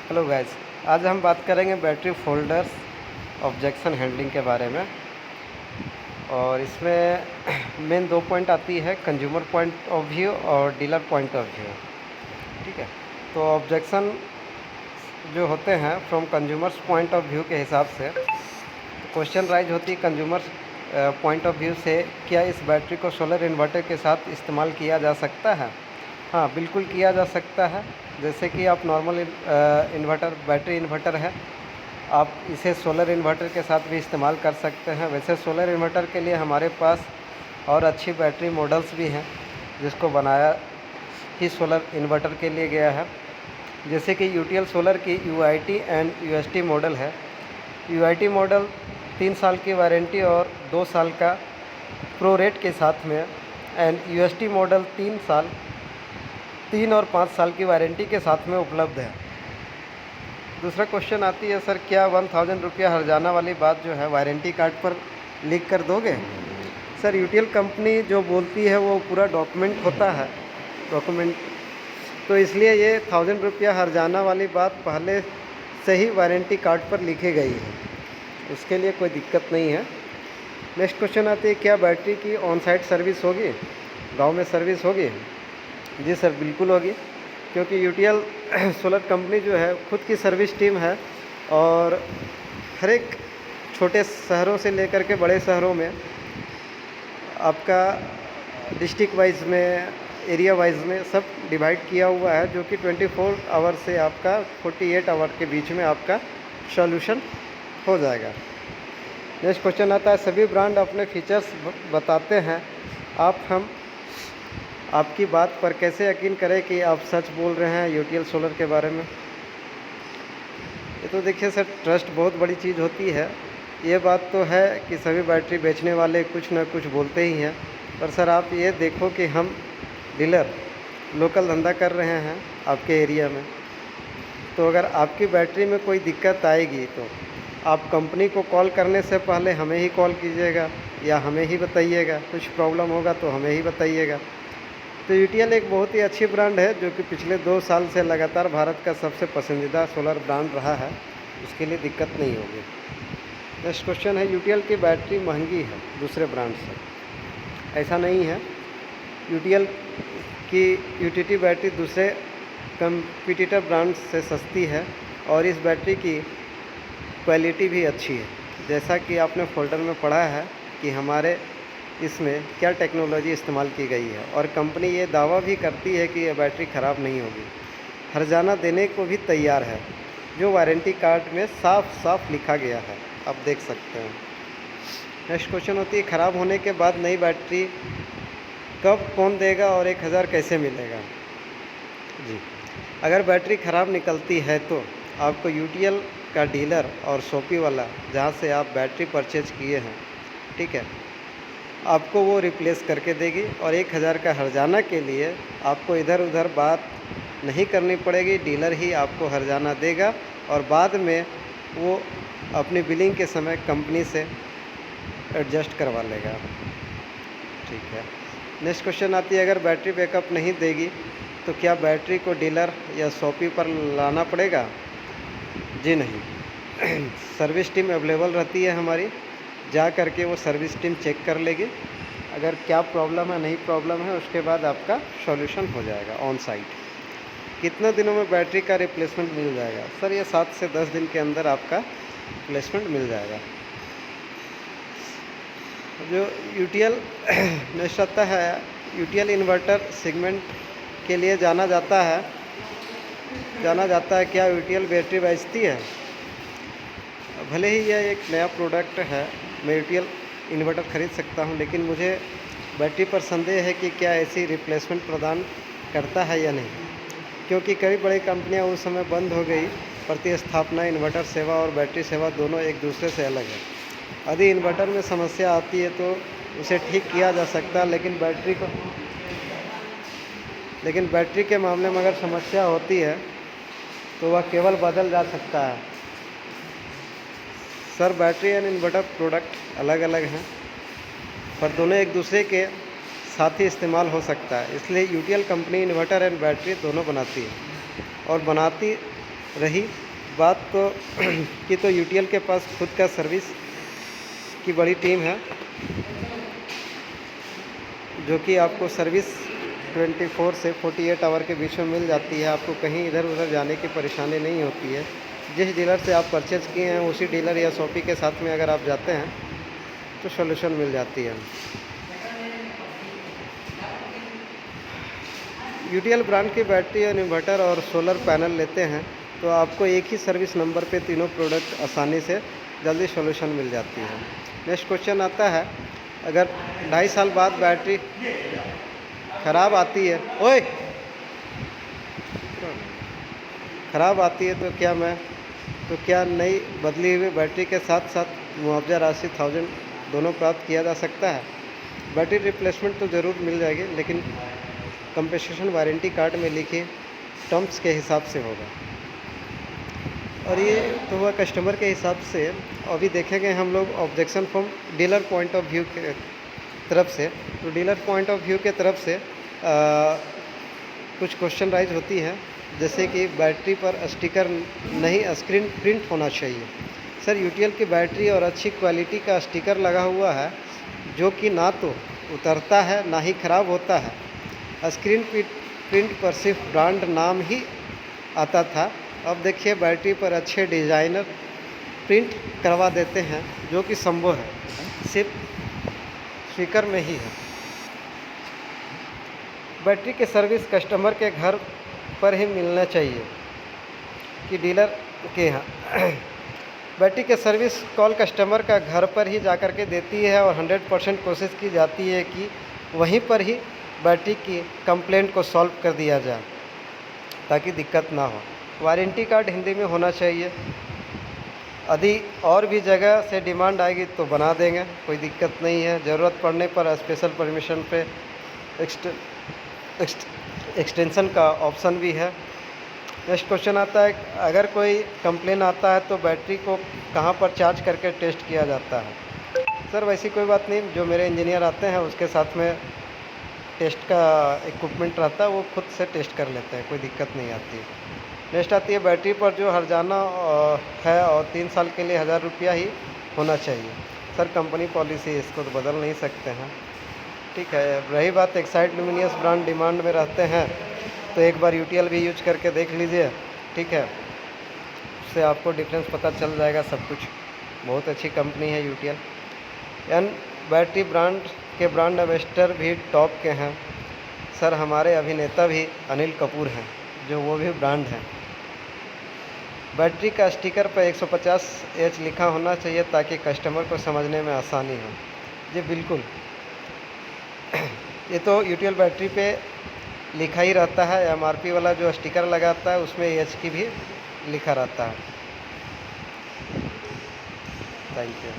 Hello guys, आज हम बात करेंगे बैटरी फोल्डर्स ऑब्जेक्शन हैंडलिंग के बारे में। और इसमें मेन 2 पॉइंट आती है, कंज्यूमर पॉइंट ऑफ व्यू और डीलर पॉइंट ऑफ व्यू। ठीक है, तो ऑब्जेक्शन जो होते हैं from consumers point of view के हिसाब से क्वेश्चन राइज होती है कंज्यूमर्स पॉइंट ऑफ व्यू से, क्या इस बैटरी को सोलर इन्वर्टर के साथ इस्तेमाल किया जा सकता है? हाँ, बिल्कुल किया जा सकता है। जैसे कि आप नॉर्मल इन्वर्टर, बैटरी इन्वर्टर है, आप इसे सोलर इन्वर्टर के साथ भी इस्तेमाल कर सकते हैं। वैसे सोलर इन्वर्टर के लिए हमारे पास और अच्छी बैटरी मॉडल्स भी हैं जिसको बनाया ही सोलर इन्वर्टर के लिए गया है। जैसे कि यूटीएल सोलर की यूआईटी एंड यूएसटी मॉडल है। यूआईटी मॉडल 3 साल की वारंटी और 2 साल का प्रो रेट के साथ में, एंड यूएसटी मॉडल 3 और 5 साल की वारंटी के साथ में उपलब्ध है। दूसरा क्वेश्चन आती है, सर क्या 1000 रुपया हर्जाना वाली बात जो है वारंटी कार्ड पर लिख कर दोगे? सर यूटीएल कंपनी जो बोलती है वो पूरा डॉक्यूमेंट होता है, डॉक्यूमेंट, तो इसलिए ये 1000 रुपया हर्जाना वाली बात पहले से ही वारंटी कार्ड पर लिखी गई है, उसके लिए कोई दिक्कत नहीं है। नेक्स्ट क्वेश्चन आती है, क्या बैटरी की ऑन साइट सर्विस होगी, गांव में सर्विस होगी? जी सर, बिल्कुल होगी, क्योंकि यूटीएल सोलर कंपनी जो है खुद की सर्विस टीम है और हर एक छोटे शहरों से लेकर के बड़े शहरों में आपका डिस्ट्रिक्ट वाइज में, एरिया वाइज में सब डिवाइड किया हुआ है, जो कि 24 आवर से आपका 48 आवर के बीच में आपका सॉल्यूशन हो जाएगा। नेक्स्ट क्वेश्चन आता है, सभी ब्रांड अपने फीचर्स बताते हैं, हम आपकी बात पर कैसे यकीन करें कि आप सच बोल रहे हैं यूटीएल सोलर के बारे में? ये तो देखिए सर, ट्रस्ट बहुत बड़ी चीज़ होती है। ये बात तो है कि सभी बैटरी बेचने वाले कुछ ना कुछ बोलते ही हैं, पर सर आप ये देखो कि हम डीलर लोकल धंधा कर रहे हैं आपके एरिया में, तो अगर आपकी बैटरी में कोई दिक्कत आएगी तो आप कंपनी को कॉल करने से पहले हमें ही कॉल कीजिएगा या हमें ही बताइएगा। कुछ प्रॉब्लम होगा तो हमें ही बताइएगा। तो यूटीएल एक बहुत ही अच्छी ब्रांड है जो कि पिछले 2 साल से लगातार भारत का सबसे पसंदीदा सोलर ब्रांड रहा है, उसके लिए दिक्कत नहीं होगी। नेक्स्ट क्वेश्चन है, यूटीएल की बैटरी महंगी है दूसरे ब्रांड से? ऐसा नहीं है, यूटीएल की यूटीटी बैटरी दूसरे कंपटीटर ब्रांड से सस्ती है और इस बैटरी की क्वालिटी भी अच्छी है। जैसा कि आपने फोल्डर में पढ़ा है कि हमारे इसमें क्या टेक्नोलॉजी इस्तेमाल की गई है, और कंपनी ये दावा भी करती है कि यह बैटरी ख़राब नहीं होगी, हर्जाना देने को भी तैयार है, जो वारंटी कार्ड में साफ साफ लिखा गया है, आप देख सकते हैं। नेक्स्ट क्वेश्चन होती है, ख़राब होने के बाद नई बैटरी कब कौन देगा और 1000 कैसे मिलेगा? जी, अगर बैटरी ख़राब निकलती है तो आपको यूटीएल का डीलर और शॉपी वाला जहाँ से आप बैटरी परचेज किए हैं, ठीक है, आपको वो रिप्लेस करके देगी और 1000 का हर्जाना के लिए आपको इधर उधर बात नहीं करनी पड़ेगी, डीलर ही आपको हर्जाना देगा और बाद में वो अपनी बिलिंग के समय कंपनी से एडजस्ट करवा लेगा। ठीक है। नेक्स्ट क्वेश्चन आती है, अगर बैटरी बैकअप नहीं देगी तो क्या बैटरी को डीलर या शॉपी पर लाना पड़ेगा? जी नहीं, सर्विस टीम अवेलेबल रहती है हमारी, जा करके वो सर्विस टीम चेक कर लेगी, अगर क्या प्रॉब्लम है, नहीं प्रॉब्लम है, उसके बाद आपका सॉल्यूशन हो जाएगा ऑन साइट। कितने दिनों में बैटरी का रिप्लेसमेंट मिल जाएगा? सर ये 7 से 10 दिन के अंदर आपका रिप्लेसमेंट मिल जाएगा। जो यूटीएल नेक्स्ट आता है, यूटीएल इन्वर्टर सेगमेंट के लिए जाना जाता है, क्या यूटीएल बैटरी बेचती है? भले ही यह एक नया प्रोडक्ट है, मैं यूटीएल इन्वर्टर ख़रीद सकता हूं, लेकिन मुझे बैटरी पर संदेह है कि क्या ऐसी रिप्लेसमेंट प्रदान करता है या नहीं, क्योंकि कई बड़ी कंपनियां उस समय बंद हो गई। प्रतिस्थापना इन्वर्टर सेवा और बैटरी सेवा दोनों एक दूसरे से अलग है। यदि इन्वर्टर में समस्या आती है तो उसे ठीक किया जा सकता है, लेकिन बैटरी के मामले में अगर समस्या होती है तो वह केवल बदल जा सकता है। Sir battery and inverter product अलग अलग हैं, पर दोनों एक दूसरे के साथ ही इस्तेमाल हो सकता है, इसलिए UTL company inverter and battery दोनों बनाती है और रही बात तो कि तो यूटीएल के पास खुद का सर्विस की बड़ी टीम है, जो कि आपको सर्विस 24 से 48 आवर के बीच में मिल जाती है। आपको कहीं इधर उधर जाने की परेशानी नहीं होती है। जिस डीलर से आप परचेज़ किए हैं उसी डीलर या शॉपी के साथ में अगर आप जाते हैं तो सॉल्यूशन मिल जाती है। यूटीएल ब्रांड की बैटरी और इन्वर्टर और सोलर पैनल लेते हैं तो आपको एक ही सर्विस नंबर पे तीनों प्रोडक्ट आसानी से जल्दी सॉल्यूशन मिल जाती है। नेक्स्ट क्वेश्चन आता है, अगर 2.5 साल बाद बैटरी ख़राब आती है ख़राब आती है तो क्या नई बदली हुई बैटरी के साथ साथ मुआवजा राशि 1000 दोनों प्राप्त किया जा सकता है? बैटरी रिप्लेसमेंट तो ज़रूर मिल जाएगी, लेकिन कंपनसेशन वारंटी कार्ड में लिखे टर्म्स के हिसाब से होगा। और ये तो हुआ कस्टमर के हिसाब से। अभी देखेंगे हम लोग objection from dealer point of view के तरफ से। तो डीलर पॉइंट ऑफ व्यू के तरफ से कुछ क्वेश्चन राइज होती है, जैसे कि बैटरी पर स्टिकर नहीं स्क्रीन प्रिंट होना चाहिए। सर, यूटीएल की बैटरी और अच्छी क्वालिटी का स्टिकर लगा हुआ है, जो कि ना तो उतरता है ना ही ख़राब होता है। स्क्रीन प्रिंट पर सिर्फ ब्रांड नाम ही आता था। अब देखिए बैटरी पर अच्छे डिज़ाइनर प्रिंट करवा देते हैं, जो कि संभव है सिर्फ स्पीकर में ही है। बैटरी के सर्विस कस्टमर के घर पर ही मिलना चाहिए कि डीलर के यहाँ। बैटरी के सर्विस कॉल कस्टमर का घर पर ही जाकर के देती है और 100% कोशिश की जाती है कि वहीं पर ही बैटरी की कंप्लेंट को सॉल्व कर दिया जाए ताकि दिक्कत ना हो। वारंटी कार्ड हिंदी में होना चाहिए। यदि और भी जगह से डिमांड आएगी तो बना देंगे, कोई दिक्कत नहीं है। ज़रूरत पड़ने पर स्पेशल परमिशन पे एक्सटेंशन का ऑप्शन भी है। नेक्स्ट क्वेश्चन आता है, अगर कोई कंप्लेन आता है तो बैटरी को कहाँ पर चार्ज करके टेस्ट किया जाता है? सर, वैसी कोई बात नहीं, जो मेरे इंजीनियर आते हैं उसके साथ में टेस्ट का इक्विपमेंट रहता है, वो खुद से टेस्ट कर लेते हैं, कोई दिक्कत नहीं आती। नेक्स्ट आती है, बैटरी पर जो हर्जाना है और 3 साल के लिए 1000 रुपया ही होना चाहिए। सर, कंपनी पॉलिसी है, इसको तो बदल नहीं सकते हैं। ठीक है। रही बात एक्साइड लुमिनियस ब्रांड डिमांड में रहते हैं तो एक बार यूटीएल भी यूज करके देख लीजिए। ठीक है, उससे आपको डिफरेंस पता चल जाएगा सब कुछ। बहुत अच्छी कंपनी है यूटीएल। एन बैटरी ब्रांड के ब्रांड एम्बेसडर भी टॉप के हैं। सर, हमारे अभिनेता भी अनिल कपूर हैं, जो वो भी ब्रांड हैं। बैटरी का स्टिकर पर 150H लिखा होना चाहिए ताकि कस्टमर को समझने में आसानी हो। जी बिल्कुल, ये तो यूटीएल बैटरी पे लिखा ही रहता है। एमआरपी वाला जो स्टिकर लगाता है उसमें एच की भी लिखा रहता है। Thank you.